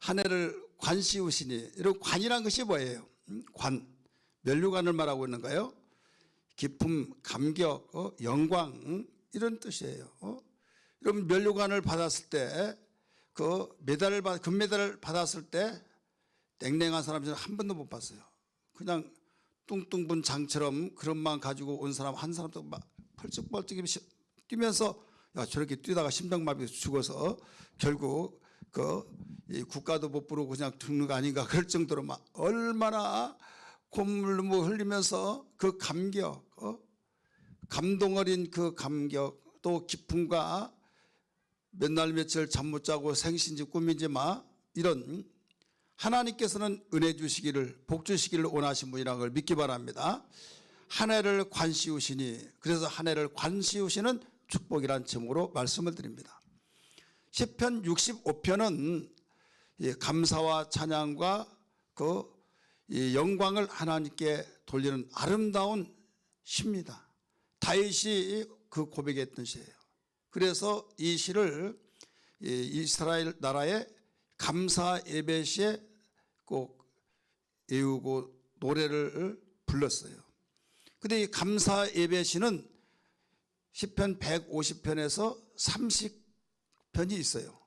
한 해를 관 씌우시니. 이런 관이란 것이 뭐예요? 관, 면류관을 말하고 있는가요? 기쁨, 감격, 영광 이런 뜻이에요. 여러분 면류관을 받았을 때 그 금메달을 받았을 때 냉랭한 사람 저는 한 번도 못 봤어요. 그냥 뚱뚱 분 장처럼 그런만 가지고 온 사람 한 사람도 막 펄쩍펄쩍 뛰면서 야 저렇게 뛰다가 심장마비 죽어서 결국 이 국가도 못 부르고 그냥 죽는 거 아닌가 그럴 정도로 막 얼마나 콧물 흘리면서 그 감격, 감동 어린 그 감격 또 기쁨과 몇 날 며칠 잠 못 자고 생신지 꿈인지 막 이런 하나님께서는 은혜 주시기를 복 주시기를 원하신 분이라는 걸 믿기 바랍니다. 한 해를 관 씌우시니 그래서 한 해를 관 씌우시는 축복이란 제목으로 말씀을 드립니다. 시편 65편은 감사와 찬양과 그 영광을 하나님께 돌리는 아름다운 시입니다. 다윗이 그 고백했던 시예요. 그래서 이 시를 이스라엘 나라의 감사 예배 시에 꼭 외우고 노래를 불렀어요. 근데 이 감사 예배 시는 시편 150편에서 30편이 있어요.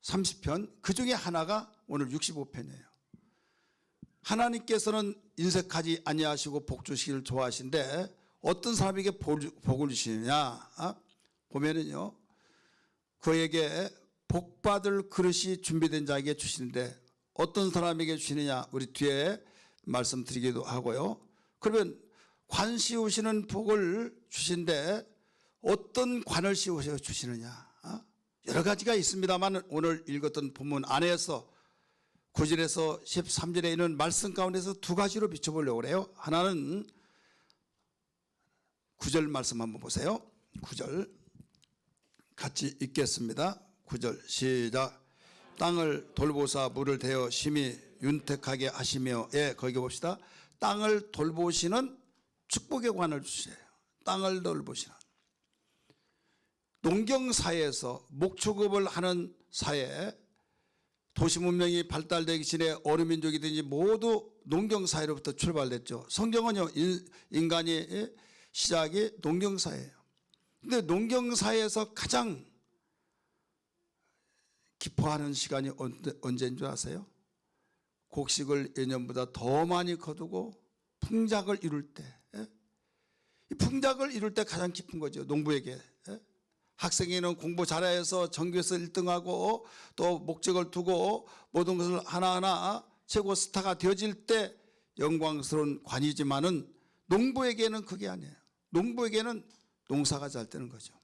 30편 그 중에 하나가 오늘 65편이에요. 하나님께서는 인색하지 아니하시고 복 주시기를 좋아하신데 어떤 사람에게 복을 주시느냐 보면은요 그에게 복받을 그릇이 준비된 자에게 주시는데 어떤 사람에게 주시느냐 우리 뒤에 말씀드리기도 하고요. 그러면 관 씌우시는 복을 주신데 어떤 관을 씌우셔 주시느냐 여러 가지가 있습니다만 오늘 읽었던 본문 안에서 9절에서 13절에 있는 말씀 가운데서 두 가지로 비춰보려고 그래요. 하나는 9절 말씀 한번 보세요. 9절 같이 읽겠습니다. 9절 시작. 땅을 돌보사 물을 대어 심히 윤택하게 하시며 거기 봅시다. 땅을 돌보시는 축복의 관을 주세요. 땅을 돌보시는 농경사회에서 목축업을 하는 사회 도시문명이 발달되기 전에 어느 민족이든지 모두 농경사회로부터 출발됐죠. 성경은요 인간의 시작이 농경사회예요. 근데 농경사회에서 가장 기뻐하는 시간이 언제인 줄 아세요? 곡식을 예년보다 더 많이 거두고 풍작을 이룰 때 이 풍작을 이룰 때 가장 기쁜 거죠. 농부에게 학생에는 공부 잘해서 전교에서 1등하고 또 목적을 두고 모든 것을 하나하나 최고 스타가 되어질 때 영광스러운 관이지만은 농부에게는 그게 아니에요. 농부에게는 농사가 잘 되는 거죠.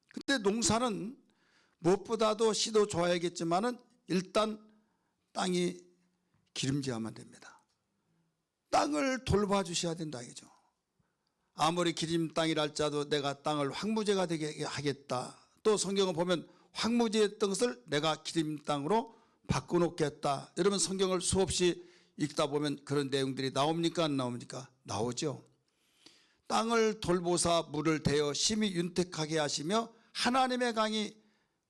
근데 농사는 무엇보다도 씨도 좋아야겠지만은 일단 땅이 기름져야만 됩니다. 땅을 돌봐주셔야 된다 이거죠. 아무리 기름 땅이랄지라도 내가 땅을 황무지가 되게 하겠다. 또 성경을 보면 황무지였던 것을 내가 기름 땅으로 바꿔놓겠다. 여러분 성경을 수없이 읽다 보면 그런 내용들이 나옵니까 안 나옵니까? 나오죠. 땅을 돌보사 물을 대어 심히 윤택하게 하시며 하나님의 강이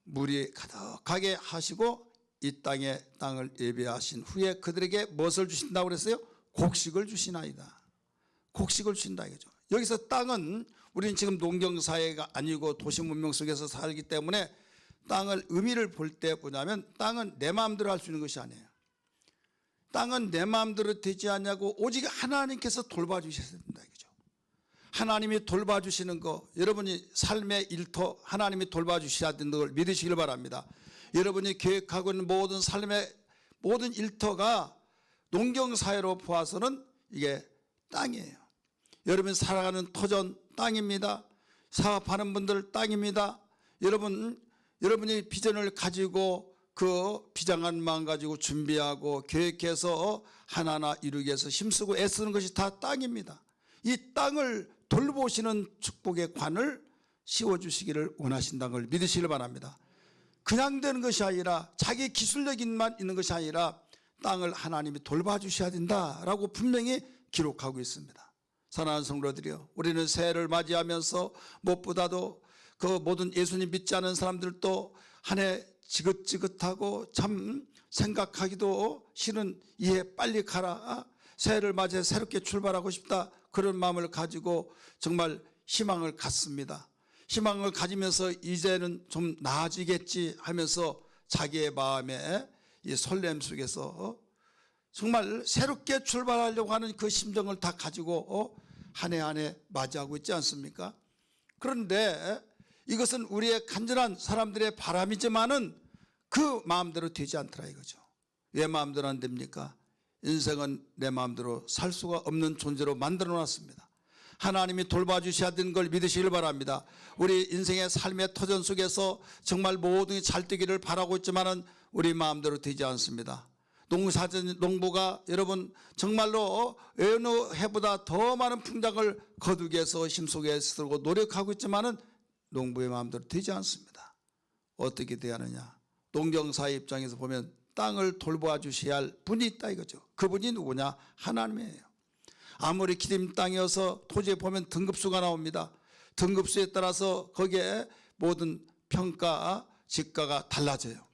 물이 가득하게 하시고 이 땅을 예배하신 후에 그들에게 무엇을 주신다고 그랬어요? 곡식을 주시나이다. 곡식을 주신다 이거죠. 여기서 땅은 우리는 지금 농경사회가 아니고 도시문명 속에서 살기 때문에 땅을 의미를 볼 때 뭐냐면 땅은 내 마음대로 할 수 있는 것이 아니에요. 땅은 내 마음대로 되지 않냐고 오직 하나님께서 돌봐주셔야 된다 이거죠. 하나님이 돌봐주시는 거 여러분이 삶의 일터 하나님이 돌봐주셔야 된다는 걸 믿으시길 바랍니다. 여러분이 계획하고 있는 모든 삶의 모든 일터가 농경사회로 보아서는 이게 땅이에요. 여러분 살아가는 터전 땅입니다. 사업하는 분들 땅입니다. 여러분이 비전을 가지고 그 비장한 마음 가지고 준비하고 계획해서 하나하나 이루기 위해서 힘쓰고 애쓰는 것이 다 땅입니다. 이 땅을 돌보시는 축복의 관을 씌워주시기를 원하신다는 걸 믿으시길 바랍니다. 그냥 되는 것이 아니라 자기 기술력만 있는 것이 아니라 땅을 하나님이 돌봐주셔야 된다라고 분명히 기록하고 있습니다. 사랑하는 성도들이여, 우리는 새해를 맞이하면서 무엇보다도 그 모든 예수님 믿지 않은 사람들도 한 해 지긋지긋하고 참 생각하기도 싫은 이해 빨리 가라, 새해를 맞이해 새롭게 출발하고 싶다, 그런 마음을 가지고 정말 희망을 갖습니다. 희망을 가지면서 이제는 좀 나아지겠지 하면서 자기의 마음에 이 설렘 속에서 정말 새롭게 출발하려고 하는 그 심정을 다 가지고 한 해 한 해 맞이하고 있지 않습니까? 그런데 이것은 우리의 간절한 사람들의 바람이지만은 그 마음대로 되지 않더라 이거죠. 왜 마음대로 안 됩니까? 인생은 내 마음대로 살 수가 없는 존재로 만들어 놨습니다. 하나님이 돌봐주셔야 되는 걸 믿으시길 바랍니다. 우리 인생의 삶의 터전 속에서 정말 모든 게 잘 되기를 바라고 있지만은 우리 마음대로 되지 않습니다. 농부가 여러분 정말로 어느 해보다 더 많은 풍작을 거두기 위해서 힘속에 쓰고 노력하고 있지만은 농부의 마음대로 되지 않습니다. 어떻게 돼야 하느냐? 농경사의 입장에서 보면 땅을 돌봐 주셔야 할 분이 있다 이거죠. 그분이 누구냐? 하나님이에요. 아무리 기름 땅이어서 토지에 보면 등급수가 나옵니다. 등급수에 따라서 거기에 모든 평가, 지가가 달라져요.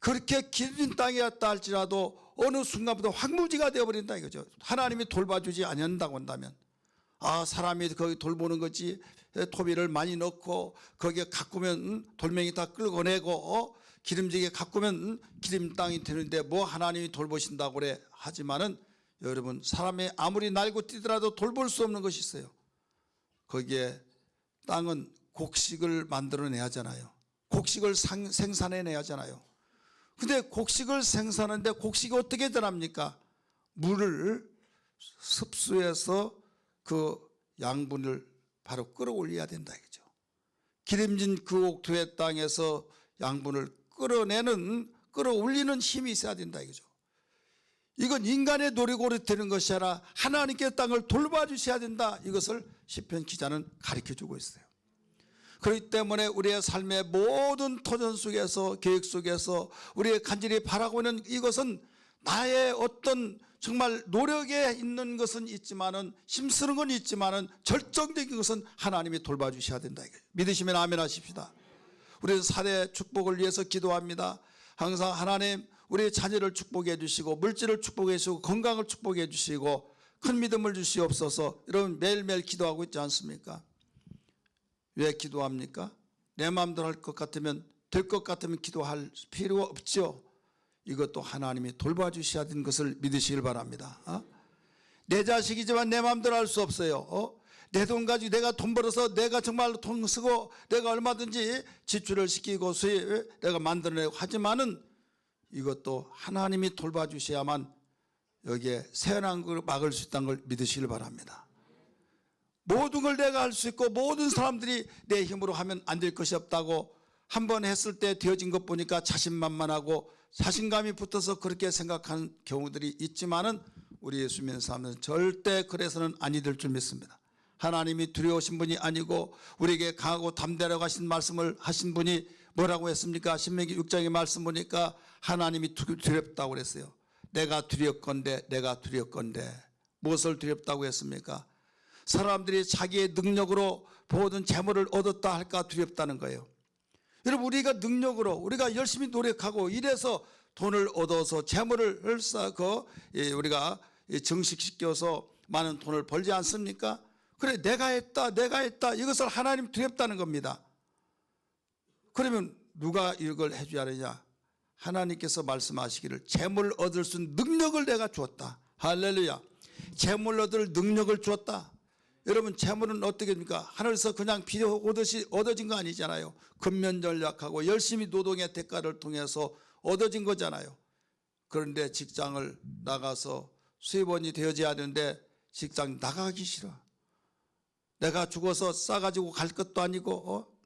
그렇게 기름 땅이었다 할지라도 어느 순간부터 황무지가 되어버린다 이거죠. 하나님이 돌봐주지 않는다고 한다면, 사람이 거기 돌보는 거지, 토비를 많이 넣고 거기에 가꾸면 돌멩이 다 끌어내고 기름지게 가꾸면 기름 땅이 되는데 뭐 하나님이 돌보신다고 그래. 하지만은 여러분, 사람이 아무리 날고 뛰더라도 돌볼 수 없는 것이 있어요. 거기에 땅은 곡식을 만들어내야 하잖아요. 곡식을 생산해내야 하잖아요. 근데 곡식을 생산하는데 곡식이 어떻게 자랍니까? 물을 습수해서 그 양분을 바로 끌어올려야 된다 이거죠. 기름진 그 옥토의 땅에서 양분을 끌어올리는 힘이 있어야 된다 이거죠. 이건 인간의 노력으로 되는 것이 아니라 하나님께 땅을 돌봐주셔야 된다, 이것을 시편 기자는 가르쳐주고 있어요. 그렇기 때문에 우리의 삶의 모든 터전 속에서, 계획 속에서 우리의 간절히 바라고 있는 이것은 나의 어떤 정말 노력에 있는 것은 있지만은, 힘쓰는 건 있지만은 절정적인 것은 하나님이 돌봐주셔야 된다. 믿으시면 아멘 하십시다. 우리는 사대 축복을 위해서 기도합니다. 항상 하나님, 우리의 자녀를 축복해 주시고 물질을 축복해 주시고 건강을 축복해 주시고 큰 믿음을 주시옵소서. 여러분 매일매일 기도하고 있지 않습니까? 왜 기도합니까? 내 마음대로 할 것 같으면, 될 것 같으면 기도할 필요가 없죠. 이것도 하나님이 돌봐주셔야 되는 것을 믿으시길 바랍니다. 내 자식이지만 내 마음대로 할 수 없어요. 내 돈 가지고 내가 돈 벌어서 내가 정말로 돈 쓰고 내가 얼마든지 지출을 시키고 수입 내가 만들어내고 하지만은 이것도 하나님이 돌봐주셔야만 여기에 새어난 걸 막을 수 있다는 걸 믿으시길 바랍니다. 모든 걸 내가 할 수 있고 모든 사람들이 내 힘으로 하면 안 될 것이 없다고 한 번 했을 때 되어진 것 보니까 자신만만하고 자신감이 붙어서 그렇게 생각하는 경우들이 있지만은 우리 예수 믿는 사람은 절대 그래서는 아니 될 줄 믿습니다. 하나님이 두려우신 분이 아니고 우리에게 강하고 담대라고 하신 말씀을 하신 분이 뭐라고 했습니까? 신명기 6장의 말씀 보니까 하나님이 두렵다고 그랬어요. 내가 두렵건대, 내가 두렵건대. 무엇을 두렵다고 했습니까? 사람들이 자기의 능력으로 모든 재물을 얻었다 할까 두렵다는 거예요. 여러분, 우리가 능력으로 우리가 열심히 노력하고 이래서 돈을 얻어서 재물을 쌓고 우리가 정식시켜서 많은 돈을 벌지 않습니까? 그래, 내가 했다 이것을 하나님 두렵다는 겁니다. 그러면 누가 이걸 해줘야 하느냐? 하나님께서 말씀하시기를 재물을 얻을 수 있는 능력을 내가 주었다. 할렐루야. 재물을 얻을 능력을 주었다. 여러분, 재물은 어떻게 됩니까? 하늘에서 그냥 비 오듯이 얻어진 거 아니잖아요. 근면전략하고 열심히 노동의 대가를 통해서 얻어진 거잖아요. 그런데 직장을 나가서 수입원이 되어져야 하는데 직장 나가기 싫어. 내가 죽어서 싸가지고 갈 것도 아니고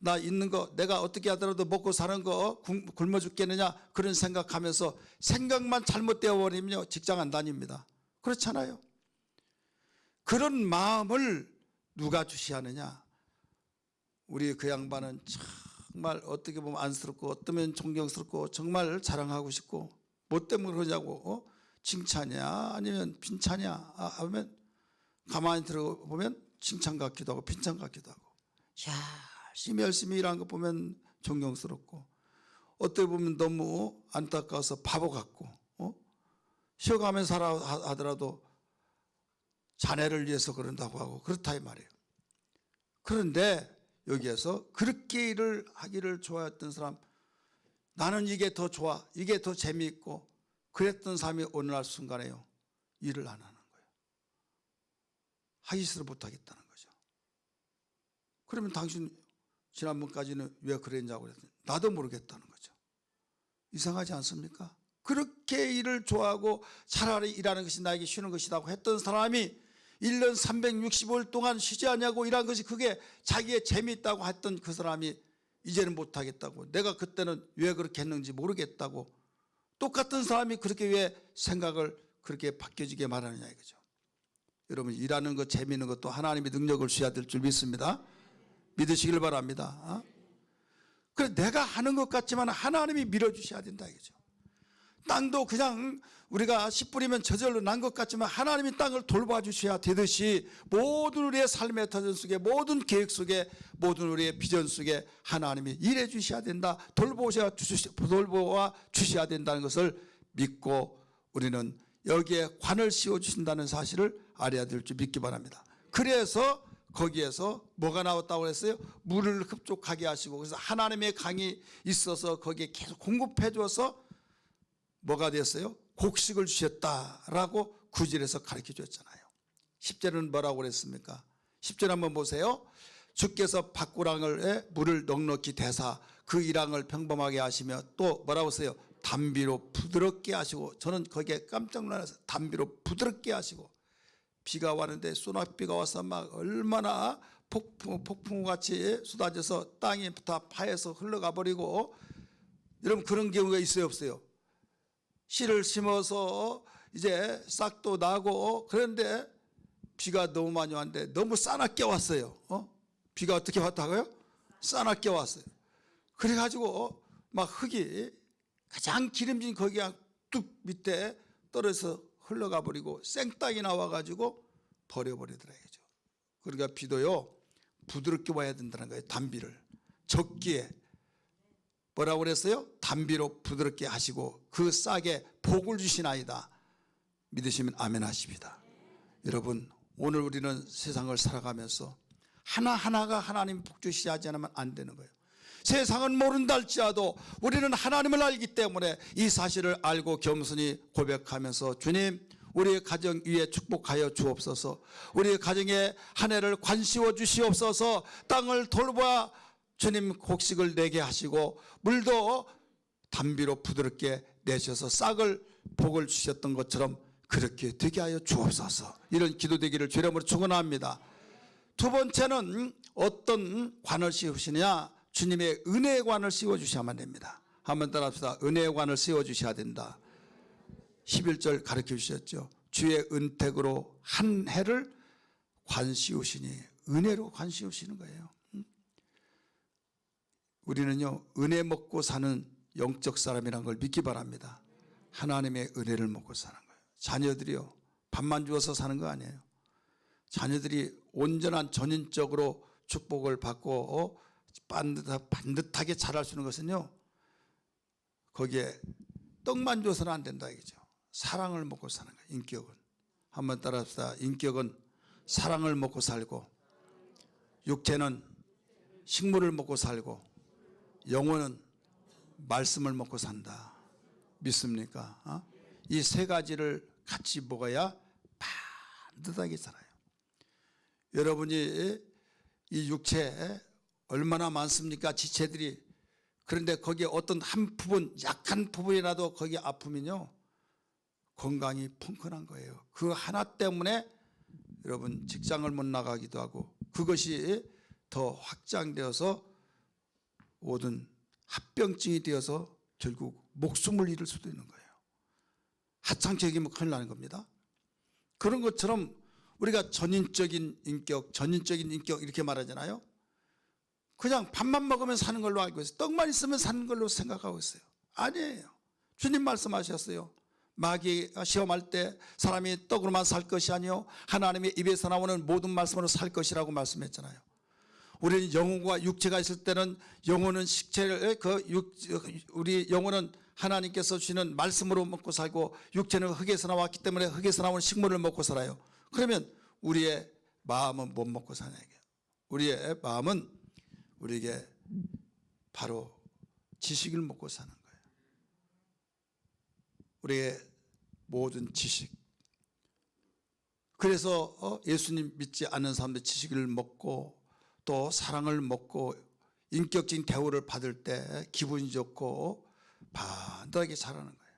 나 있는 거 내가 어떻게 하더라도 먹고 사는 거 굶어 죽겠느냐, 그런 생각하면서 생각만 잘못되어 버리면 직장 안 다닙니다. 그렇잖아요. 그런 마음을 누가 주셔야 하느냐? 우리 그 양반은 정말 어떻게 보면 안쓰럽고 어쩌면 존경스럽고 정말 자랑하고 싶고 뭐 때문에 그러냐고 칭찬이야 아니면 빈찬이야 하면 가만히 들어보면 칭찬 같기도 하고 빈찬 같기도 하고, 열심히 일하는 거 보면 존경스럽고 어떻게 보면 너무 안타까워서 바보 같고 쉬어가면서 하더라도 자네를 위해서 그런다고 하고 그렇다 이 말이에요. 그런데 여기에서 그렇게 일을 하기를 좋아했던 사람, 나는 이게 더 좋아, 이게 더 재미있고 그랬던 사람이 어느 날 순간에요 일을 안 하는 거예요. 하기 싫어 못하겠다는 거죠. 그러면 당신 지난번까지는 왜 그랬냐고 그랬더니 나도 모르겠다는 거죠. 이상하지 않습니까? 그렇게 일을 좋아하고 차라리 일하는 것이 나에게 쉬는 것이라고 했던 사람이 1년 365일 동안 쉬지 않냐고 일한 것이 그게 자기의 재미있다고 했던 그 사람이 이제는 못하겠다고, 내가 그때는 왜 그렇게 했는지 모르겠다고, 똑같은 사람이 그렇게 왜 생각을 그렇게 바뀌어지게 말하느냐 이거죠. 여러분, 일하는 것, 재미있는 것도 하나님의 능력을 주셔야 될 줄 믿습니다. 믿으시길 바랍니다. 그래서 내가 하는 것 같지만 하나님이 밀어주셔야 된다 이거죠. 땅도 그냥 우리가 씨 뿌리면 저절로 난 것 같지만 하나님이 땅을 돌봐주셔야 되듯이 모든 우리의 삶의 터전 속에, 모든 계획 속에, 모든 우리의 비전 속에 하나님이 일해 주셔야 된다, 돌보아 주셔야 된다는 것을 믿고 우리는 여기에 관을 씌워주신다는 사실을 알아야 될 줄 믿기 바랍니다. 그래서 거기에서 뭐가 나왔다고 했어요? 물을 흡족하게 하시고, 그래서 하나님의 강이 있어서 거기에 계속 공급해 줘서 뭐가 됐어요? 곡식을 주셨다라고 9절에서 가르쳐 줬잖아요. 10절은 뭐라고 그랬습니까? 10절 한번 보세요. 주께서 밭고랑에 물을 넉넉히 대사 그 이랑을 평범하게 하시며 또 뭐라고 했어요? 담비로 부드럽게 하시고, 저는 거기에 깜짝 놀라서 담비로 부드럽게 하시고, 비가 왔는데 소낙비가 와서 막 얼마나 폭풍같이 쏟아져서 땅이 다 파해서 흘러가 버리고, 여러분 그런 경우가 있어요 없어요? 씨를 심어서 이제 싹도 나고 그런데 비가 너무 많이 왔는데 너무 싸납게 왔어요. 비가 어떻게 왔다고요? 싸납게 왔어요. 그래가지고 막 흙이 가장 기름진 거기가 뚝 밑에 떨어져서 흘러가 버리고 생땅이 나와가지고 버려버리더라 이거죠. 그러니까 비도요 부드럽게 와야 된다는 거예요. 담비를 적기에 뭐라고 그랬어요? 담비로 부드럽게 하시고 그 싹에 복을 주시나이다. 믿으시면 아멘 하십니다. 여러분, 오늘 우리는 세상을 살아가면서 하나하나가 하나님 복 주시지 않으면 안 되는 거예요. 세상은 모른다 할지라도 우리는 하나님을 알기 때문에 이 사실을 알고 겸손히 고백하면서, 주님 우리의 가정 위에 축복하여 주옵소서, 우리의 가정에 한 해를 관씌워 주시옵소서, 땅을 돌봐 주님 곡식을 내게 하시고 물도 담비로 부드럽게 내셔서 싹을 복을 주셨던 것처럼 그렇게 되게 하여 주옵소서. 이런 기도 되기를 주의 이름으로 축원합니다. 두 번째는 어떤 관을 씌우시느냐? 주님의 은혜의 관을 씌워주셔야만 됩니다. 한번 따라합시다. 은혜의 관을 씌워주셔야 된다. 11절 가르쳐 주셨죠. 주의 은택으로 한 해를 관 씌우시니, 은혜로 관 씌우시는 거예요. 우리는요 은혜 먹고 사는 영적 사람이라는 걸 믿기 바랍니다. 하나님의 은혜를 먹고 사는 거예요. 자녀들이요 밥만 주어서 사는 거 아니에요. 자녀들이 온전한 전인적으로 축복을 받고 반듯하게 자랄 수 있는 것은요 거기에 떡만 줘서는 안 된다 이거죠. 사랑을 먹고 사는 거예요. 인격은, 한번 따라합시다. 인격은 사랑을 먹고 살고, 육체는 식물을 먹고 살고, 영혼은 말씀을 먹고 산다. 믿습니까? 이 세 가지를 같이 먹어야 반듯하게 살아요. 여러분이 이 육체 얼마나 많습니까? 지체들이. 그런데 거기에 어떤 한 부분, 약한 부분이라도 거기 아프면요 건강이 펑크난 거예요. 그 하나 때문에 여러분 직장을 못 나가기도 하고, 그것이 더 확장되어서 모든 합병증이 되어서 결국 목숨을 잃을 수도 있는 거예요. 하찮게 여기면 큰일 나는 겁니다. 그런 것처럼 우리가 전인적인 인격 이렇게 말하잖아요. 그냥 밥만 먹으면 사는 걸로 알고 있어요. 떡만 있으면 사는 걸로 생각하고 있어요. 아니에요. 주님 말씀하셨어요. 마귀가 시험할 때 사람이 떡으로만 살 것이 아니요 하나님의 입에서 나오는 모든 말씀으로 살 것이라고 말씀했잖아요. 우리는 영혼과 육체가 있을 때는 영혼은 식체를 우리 영혼은 하나님께서 주시는 말씀으로 먹고 살고 육체는 흙에서 나왔기 때문에 흙에서 나온 식물을 먹고 살아요. 그러면 우리의 마음은 못 먹고 사냐 이게요. 우리의 마음은 우리에게 바로 지식을 먹고 사는 거예요. 우리의 모든 지식. 그래서 예수님 믿지 않는 사람들 지식을 먹고 또 사랑을 먹고 인격적인 대우를 받을 때 기분이 좋고 반듯하게 자라는 거예요.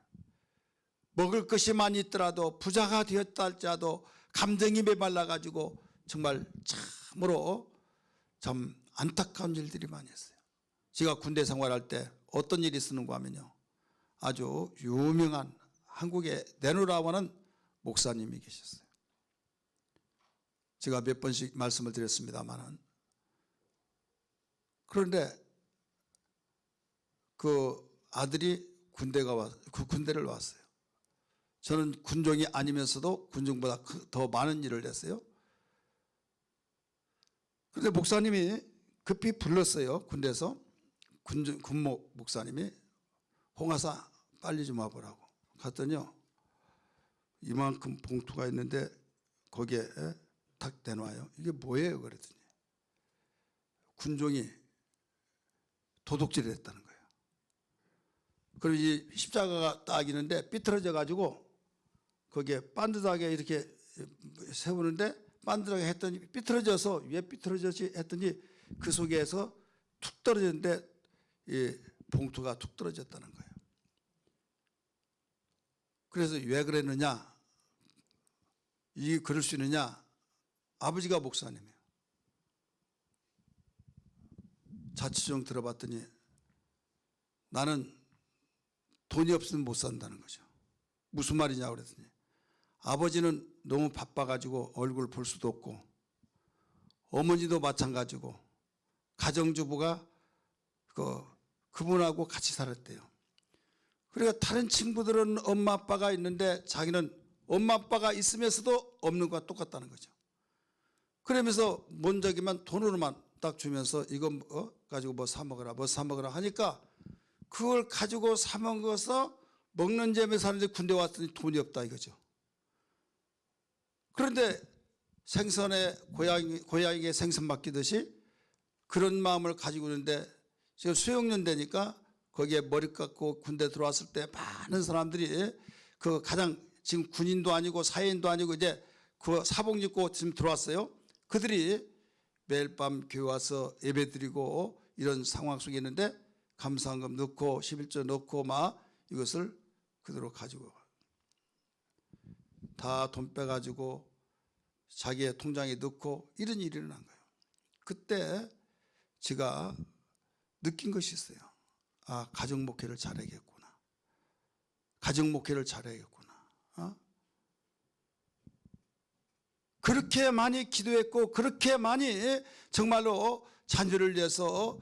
먹을 것이 많이 있더라도 부자가 되었다 할지라도 감정이 메말라 가지고 정말 참으로 참 안타까운 일들이 많이 있어요. 제가 군대 생활할 때 어떤 일이 있었는가 하면요, 아주 유명한 한국의 네노라와는 목사님이 계셨어요. 제가 몇 번씩 말씀을 드렸습니다만은, 그런데 그 아들이 군대를 왔어요. 저는 군종이 아니면서도 군종보다 더 많은 일을 했어요. 그런데 목사님이 급히 불렀어요. 군대에서 군목 목사님이 홍하사 빨리 좀 와보라고. 갔더니요, 이만큼 봉투가 있는데 거기에 탁 내놔요. 이게 뭐예요? 그랬더니 군종이 도둑질을 했다는 거예요. 그리고 이 십자가가 딱 있는데 삐뚤어져 가지고 거기에 반듯하게 이렇게 세우는데 반듯하게 했더니 삐뚤어져서 왜 삐뚤어졌지 했더니 그 속에서 툭 떨어졌는데 이 봉투가 툭 떨어졌다는 거예요. 그래서 왜 그랬느냐, 이 그럴 수 있느냐, 아버지가 목사님이에요. 자취정 들어봤더니 나는 돈이 없으면 못 산다는 거죠. 무슨 말이냐고 그랬더니 아버지는 너무 바빠가지고 얼굴 볼 수도 없고 어머니도 마찬가지고 가정주부가 그분하고 같이 살았대요. 그러니까 다른 친구들은 엄마 아빠가 있는데 자기는 엄마 아빠가 있으면서도 없는 것과 똑같다는 거죠. 그러면서 먼저기만 돈으로만 딱 주면서 이거 가지고 뭐 사 먹어라 하니까 그걸 가지고 사 먹어서 먹는 재미에 사는데 군대 왔더니 돈이 없다 이거죠. 그런데 생선에 고양이에게 생선 맡기듯이 그런 마음을 가지고 있는데 지금 수용년 되니까 거기에 머리 깎고 군대 들어왔을 때 많은 사람들이 그 가장 지금 군인도 아니고 사회인도 아니고 이제 그 사복 입고 지금 들어왔어요. 그들이 매일 밤 교회 와서 예배 드리고 이런 상황 속에 있는데 감사한금 넣고 11조 넣고 막 이것을 그대로 가지고 다 돈 빼가지고 자기의 통장에 넣고 이런 일이 일어난 거예요. 그때 제가 느낀 것이 있어요. 아, 가정 목회를 잘해야겠구나. 가정 목회를 잘해야겠구나. 그렇게 많이 기도했고 그렇게 많이 정말로 자녀를 위해서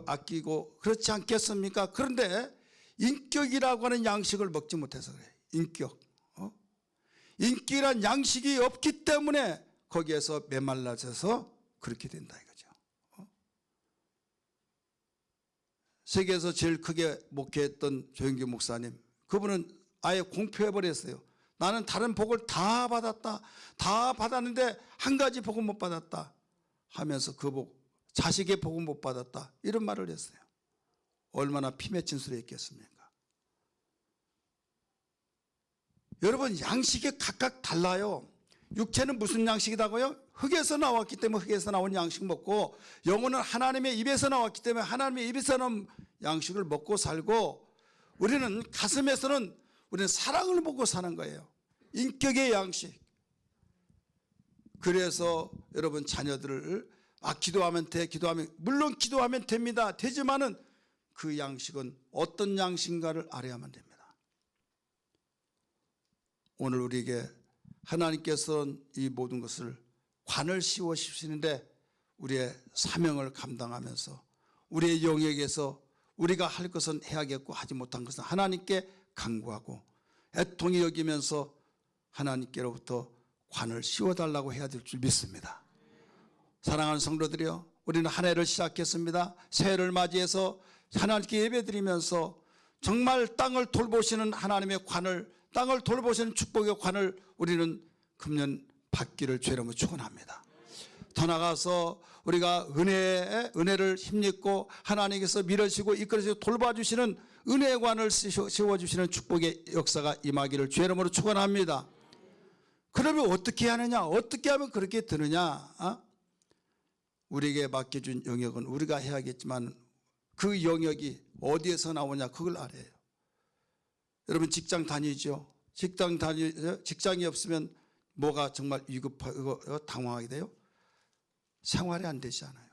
아끼고 그렇지 않겠습니까? 그런데 인격이라고 하는 양식을 먹지 못해서 그래요. 인격이란 양식이 없기 때문에 거기에서 메말라져서 그렇게 된다 이거죠. 세계에서 제일 크게 목회했던 조영기 목사님, 그분은 아예 공표해버렸어요. 나는 다른 복을 다 받았다. 다 받았는데 한 가지 복은 못 받았다 하면서 그 복, 자식의 복은 못 받았다 이런 말을 했어요. 얼마나 피 맺힌 소리 했겠습니까? 여러분, 양식이 각각 달라요. 육체는 무슨 양식이다고요? 흙에서 나왔기 때문에 흙에서 나온 양식 먹고, 영혼은 하나님의 입에서 나왔기 때문에 하나님의 입에서 나온 양식을 먹고 살고, 우리는 가슴에서는 우리는 사랑을 먹고 사는 거예요. 인격의 양식. 그래서 여러분 자녀들을 기도하면 돼, 기도하면, 물론 기도하면 됩니다. 되지만은 그 양식은 어떤 양식인가를 알아야만 됩니다. 오늘 우리에게 하나님께서는 이 모든 것을 관을 씌워 주시는데 우리의 사명을 감당하면서 우리의 영역에서 우리가 할 것은 해야겠고 하지 못한 것은 하나님께 간구하고 애통히 여기면서 하나님께로부터 관을 씌워달라고 해야 될 줄 믿습니다. 사랑하는 성도들이여, 우리는 한 해를 시작했습니다. 새해를 맞이해서 하나님께 예배드리면서 정말 땅을 돌보시는 하나님의 관을, 땅을 돌보시는 축복의 관을 우리는 금년 받기를 주의 이름으로 축원합니다. 더 나아가서 우리가 은혜를 힘입고 하나님께서 밀어주시고 이끌어주시고 돌봐주시는 은혜의 관을 씌워주시는 축복의 역사가 임하기를 주의 이름으로 축원합니다. 그러면 어떻게 하느냐? 어떻게 하면 그렇게 되느냐? 우리에게 맡겨준 영역은 우리가 해야겠지만 그 영역이 어디에서 나오냐? 그걸 알아야 해요. 여러분 직장 다니죠? 직장이 없으면 뭐가 정말 위급하고 당황하게 돼요? 생활이 안 되잖아요.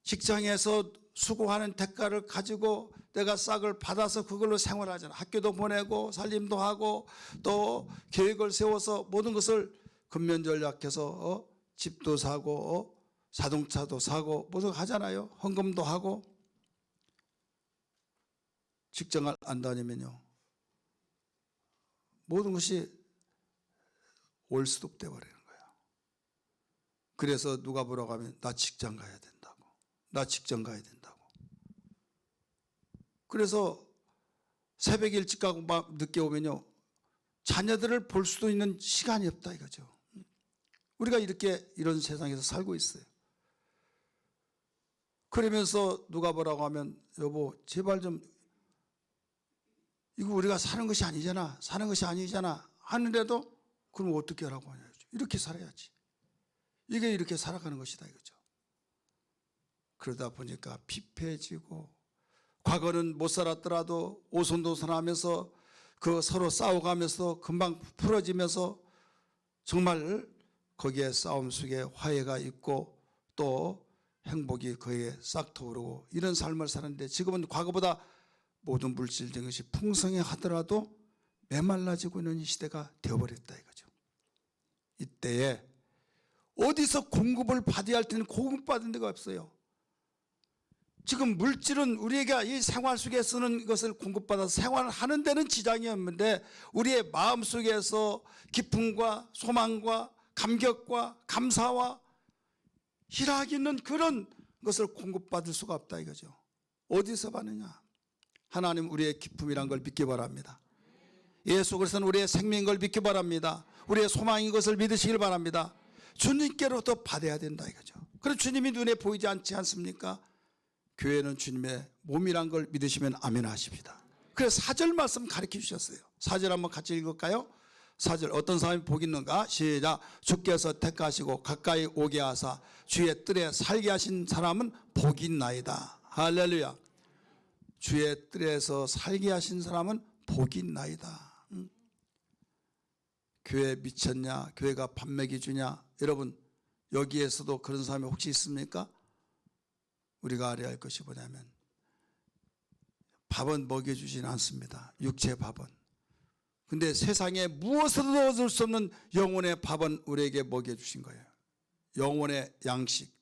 직장에서 수고하는 대가를 가지고 내가 싹을 받아서 그걸로 생활하잖아요. 학교도 보내고 살림도 하고 또 계획을 세워서 모든 것을 근면전략해서 집도 사고 자동차도 사고 모든 거 하잖아요. 헌금도 하고. 직장을 안 다니면요 모든 것이 올스톱 돼버려요. 그래서 누가 보라고 하면 나 직장 가야 된다고. 나 직장 가야 된다고. 그래서 새벽 일찍 가고 막 늦게 오면요 자녀들을 볼 수도 있는 시간이 없다 이거죠. 우리가 이런 세상에서 살고 있어요. 그러면서 누가 보라고 하면 여보 제발 좀 이거 우리가 사는 것이 아니잖아. 사는 것이 아니잖아. 하는데도 그럼 어떻게 하라고 하냐. 이렇게 살아야지. 이게 이렇게 살아가는 것이다 이거죠. 그러다 보니까 피폐해지고 과거는 못 살았더라도 오손도손하면서 그 서로 싸워가면서 금방 풀어지면서 정말 거기에 싸움 속에 화해가 있고 또 행복이 거기에 싹 터오르고 이런 삶을 사는데 지금은 과거보다 모든 물질적인 것이 풍성해 하더라도 메말라지고 있는 이 시대가 되어버렸다 이거죠. 이때에 어디서 공급을 받아야 할 때는 공급받은 데가 없어요. 지금 물질은 우리가 이 생활 속에 쓰는 것을 공급받아서 생활을 하는 데는 지장이 없는데 우리의 마음속에서 기쁨과 소망과 감격과 감사와 희락이 있는 그런 것을 공급받을 수가 없다 이거죠. 어디서 받느냐? 하나님 우리의 기쁨이란 걸 믿기 바랍니다. 예수 그리스도는 우리의 생명인 걸 믿기 바랍니다. 우리의 소망인 것을 믿으시길 바랍니다. 주님께로부터 받아야 된다 이거죠. 그럼 주님이 눈에 보이지 않지 않습니까? 교회는 주님의 몸이란 걸 믿으시면 아멘 하십니다. 그래서 4절 말씀 가르쳐 주셨어요. 4절 한번 같이 읽을까요? 4절 어떤 사람이 복이 있는가? 시작. 주께서 택하시고 가까이 오게 하사 주의 뜰에 살게 하신 사람은 복이 있나이다. 할렐루야. 주의 뜰에서 살게 하신 사람은 복이 있나이다. 교회 미쳤냐? 교회가 밥 먹여주냐? 여러분 여기에서도 그런 사람이 혹시 있습니까? 우리가 알아야 할 것이 뭐냐면 밥은 먹여주지는 않습니다. 육체 밥은. 근데 세상에 무엇으로도 얻을 수 없는 영혼의 밥은 우리에게 먹여주신 거예요. 영혼의 양식.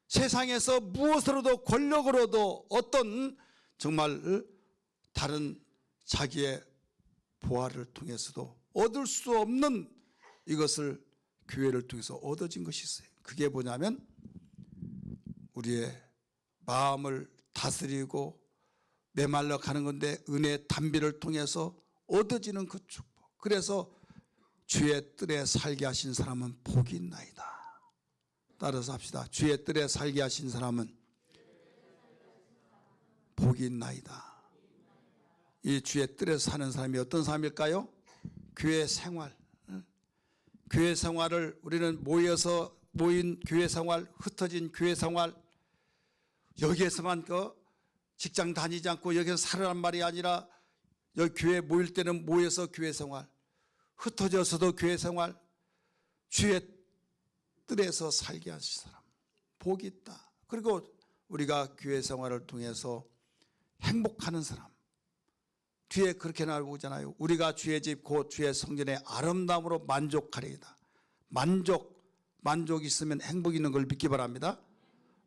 세상에서 무엇으로도 권력으로도 어떤 정말 다른 자기의 보화를 통해서도 얻을 수 없는 이것을 교회를 통해서 얻어진 것이 있어요. 그게 뭐냐면 우리의 마음을 다스리고 메말라 가는 건데 은혜의 담비를 통해서 얻어지는 그 축복. 그래서 주의 뜰에 살게 하신 사람은 복이 있나이다. 따라서 합시다. 주의 뜰에 살게 하신 사람은 복이 있나이다. 이 주의 뜰에 사는 사람이 어떤 사람일까요? 교회 생활. 교회 생활을 우리는 모인 교회 생활, 흩어진 교회 생활, 여기에서만 직장 다니지 않고 여기서 살으란 말이 아니라 여기 교회 모일 때는 모여서 교회 생활, 흩어져서도 교회 생활, 주의 뜰에서 살게 하실 사람 복이 있다. 그리고 우리가 교회 생활을 통해서 행복하는 사람, 뒤에 그렇게 나오잖아요. 우리가 주의 집 곧 주의 성전의 아름다움으로 만족하리이다. 만족 있으면 행복 있는 걸 믿기 바랍니다.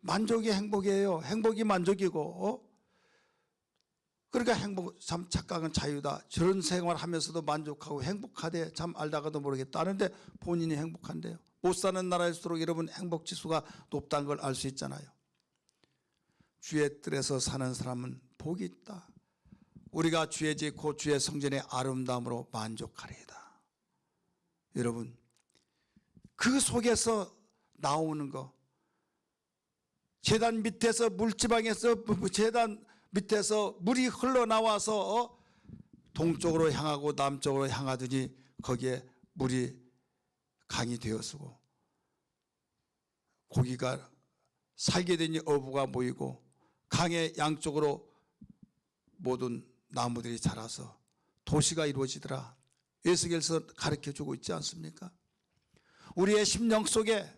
만족이 행복이에요. 행복이 만족이고 그러니까 행복, 참 착각은 자유다. 저런 생활하면서도 만족하고 행복하대. 참 알다가도 모르겠다 하는데 본인이 행복한데요. 못 사는 나라일수록 여러분 행복 지수가 높다는 걸 알 수 있잖아요. 주의 뜰에서 사는 사람은 복이 있다. 우리가 주의 집 곧 주의 성전의 아름다움으로 만족하리이다. 여러분, 그 속에서 나오는 거, 제단 밑에서 물지방에서 제단 밑에서 물이 흘러나와서 동쪽으로 향하고 남쪽으로 향하더니 거기에 물이 강이 되었고 고기가 살게 되니 어부가 모이고 강의 양쪽으로 모든 나무들이 자라서 도시가 이루어지더라. 에스겔서 가르쳐주고 있지 않습니까? 우리의 심령 속에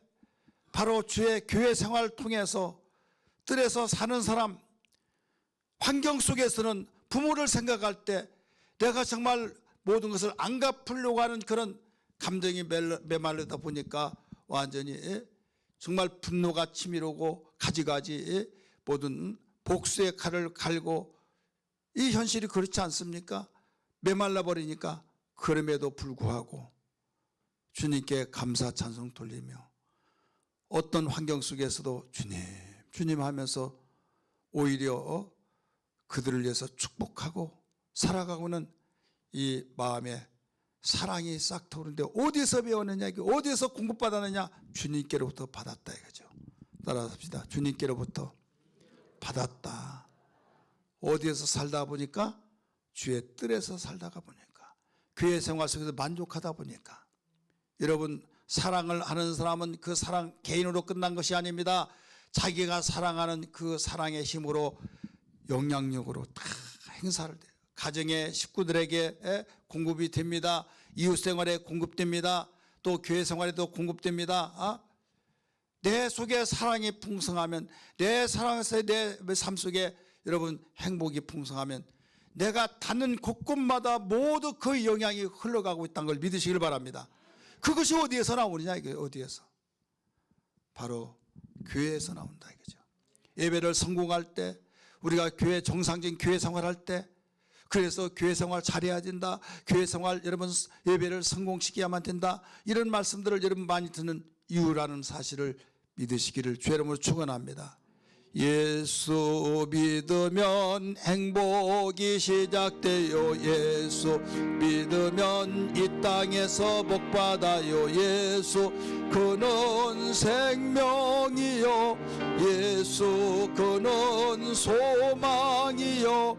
바로 주의 교회 생활을 통해서 뜰에서 사는 사람, 환경 속에서는 부모를 생각할 때 내가 정말 모든 것을 안 갚으려고 하는 그런 감정이 메말르다 보니까 완전히 정말 분노가 치밀고 가지가지 모든 복수의 칼을 갈고 이 현실이 그렇지 않습니까? 메말라 버리니까 그럼에도 불구하고 주님께 감사 찬송 돌리며 어떤 환경 속에서도 주님, 주님 하면서 오히려 그들을 위해서 축복하고 살아가고는 이 마음에 사랑이 싹 터오르는데 어디서 배웠느냐, 어디서 공급받았느냐? 주님께로부터 받았다 이거죠. 따라서 합시다. 주님께로부터 받았다. 어디에서 살다 보니까? 주의 뜰에서 살다가 보니까, 교회 생활 속에서 만족하다 보니까. 여러분, 사랑을 하는 사람은 그 사랑 개인으로 끝난 것이 아닙니다. 자기가 사랑하는 그 사랑의 힘으로 영향력으로 다 행사를 돼요. 가정의 식구들에게 공급이 됩니다. 이웃 생활에 공급됩니다. 또 교회 생활에도 공급됩니다. 내 속에 사랑이 풍성하면, 내 사랑에서 내 삶 속에 여러분 행복이 풍성하면 내가 닿는 곳곳마다 모두 그 영향이 흘러가고 있다는 걸 믿으시길 바랍니다. 그것이 어디에서 나오느냐, 이게 어디에서? 바로 교회에서 나온다 이거죠. 예배를 성공할 때, 우리가 교회 정상적인 교회 생활할 때, 그래서 교회 생활 잘해야 된다, 교회 생활 여러분 예배를 성공시켜야만 된다, 이런 말씀들을 여러분 많이 듣는 이유라는 사실을 믿으시기를 주의 이름으로 축원합니다. 예수 믿으면 행복이 시작돼요. 예수 믿으면 이 땅에서 복받아요. 예수 그는 생명이요, 예수 그는 소망이요,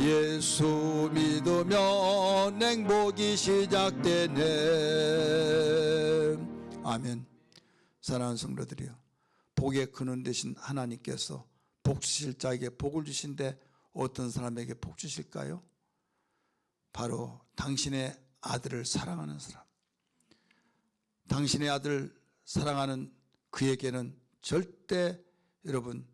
예수 믿으면 행복이 시작되네. 아멘. 사랑하는 성도들이요, 복의 근원 되신 하나님께서 복 주실 자에게 복을 주신데 어떤 사람에게 복 주실까요? 바로 당신의 아들을 사랑하는 사람. 당신의 아들 사랑하는 그에게는 절대 여러분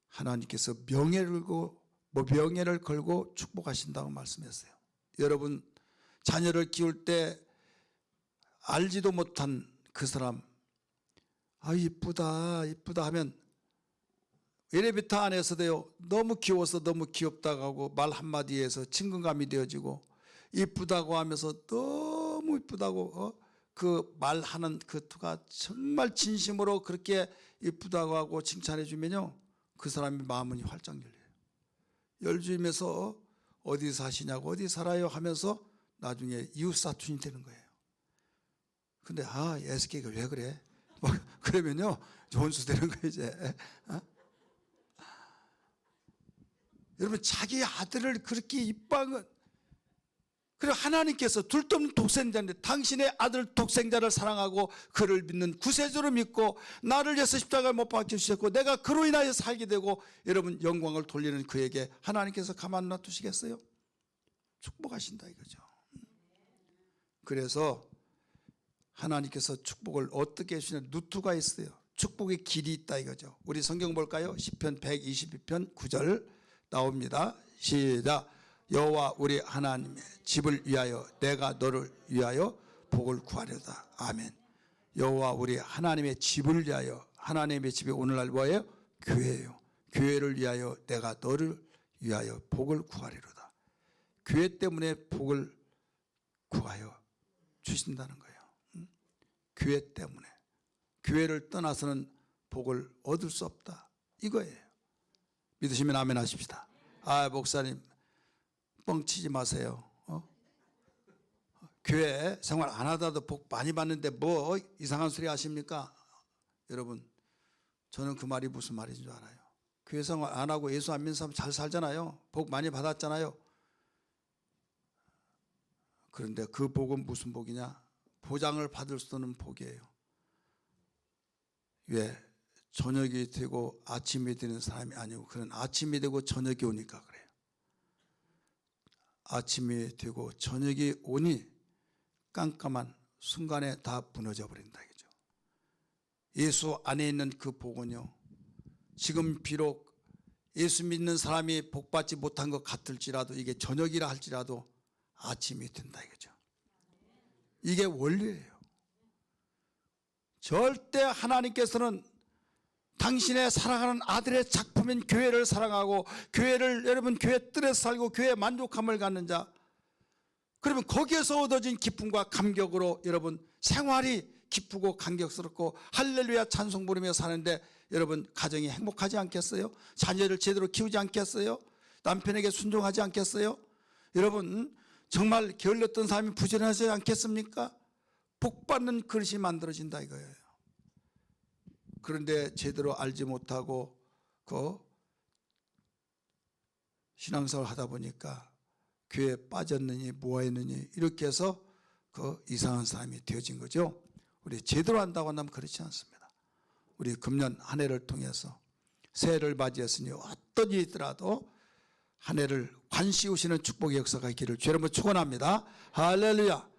하나님께서 명예를 걸고 축복하신다고 말씀했어요. 여러분 자녀를 키울 때 알지도 못한 그 사람, 이쁘다 이쁘다 하면 엘리베이터 안에서도요, 너무 귀여워서 너무 귀엽다고 하고 말 한마디에서 친근감이 되어지고, 이쁘다고 하면서 너무 이쁘다고 그 말하는 그 투가 정말 진심으로 그렇게 이쁘다고 하고 칭찬해 주면요, 그 사람의 마음은 활짝 열려요. 열주면서 어디 사시냐고, 어디 살아요 하면서 나중에 이웃 사촌이 되는 거예요. 근데 SK가 왜 그래? 그러면요 원수 되는 거예요 이제. 여러분 자기 아들을 그렇게 이뻐한, 그리고 하나님께서 둘도 없는 독생자인데 당신의 아들 독생자를 사랑하고 그를 믿는 구세주를 믿고 나를 위해서 십자가에 못 박혀 주셨고 내가 그로 인하여 살게 되고 여러분 영광을 돌리는 그에게 하나님께서 가만 놔두시겠어요? 축복하신다 이거죠. 그래서 하나님께서 축복을 어떻게 해주시냐, 루트가 있어요. 축복의 길이 있다 이거죠. 우리 성경 볼까요? 시편 122편 9절 나옵니다. 시작. 여호와 우리 하나님의 집을 위하여 내가 너를 위하여 복을 구하려다. 아멘. 여호와 우리 하나님의 집을 위하여, 하나님의 집이 오늘날 뭐예요? 교회예요. 교회를 위하여 내가 너를 위하여 복을 구하리로다. 교회 때문에 복을 구하여 주신다는 거예요. 교회 때문에. 교회를 떠나서는 복을 얻을 수 없다. 이거예요. 믿으시면 아멘 하십시다. 아, 목사님 뻥치지 마세요. 교회 생활 안 하다도 복 많이 받는데 뭐 이상한 소리 하십니까? 여러분, 저는 그 말이 무슨 말인 줄 알아요. 교회 생활 안 하고 예수 안 믿는 사람 잘 살잖아요. 복 많이 받았잖아요. 그런데 그 복은 무슨 복이냐? 보장을 받을 수 없는 복이에요. 왜? 저녁이 되고 아침이 되는 사람이 아니고, 그는 아침이 되고 저녁이 오니까 그래요. 아침이 되고 저녁이 오니 깜깜한 순간에 다 무너져 버린다 이거죠. 예수 안에 있는 그 복은요, 지금 비록 예수 믿는 사람이 복받지 못한 것 같을지라도, 이게 저녁이라 할지라도 아침이 된다 이거죠. 이게 원리예요. 절대 하나님께서는 당신의 사랑하는 아들의 작품인 교회를 사랑하고, 교회를, 여러분 교회 뜰에서 살고 교회에 만족함을 갖는 자, 그러면 거기에서 얻어진 기쁨과 감격으로 여러분 생활이 기쁘고 감격스럽고 할렐루야 찬송 부르며 사는데, 여러분 가정이 행복하지 않겠어요? 자녀를 제대로 키우지 않겠어요? 남편에게 순종하지 않겠어요? 여러분 정말 게을렀던 사람이 부지런하지 않겠습니까? 복받는 그릇이 만들어진다 이거예요. 그런데 제대로 알지 못하고 그 신앙생활 하다 보니까 교회에 빠졌느니 뭐했느니 이렇게 해서 그 이상한 사람이 되어진 거죠. 우리 제대로 한다고 한다면 그렇지 않습니다. 우리 금년 한 해를 통해서 새해를 맞이했으니 어떤 일이 있더라도 한 해를 관시 오시는 축복의 역사가 있기를 주의 이름으로 축원합니다. 할렐루야.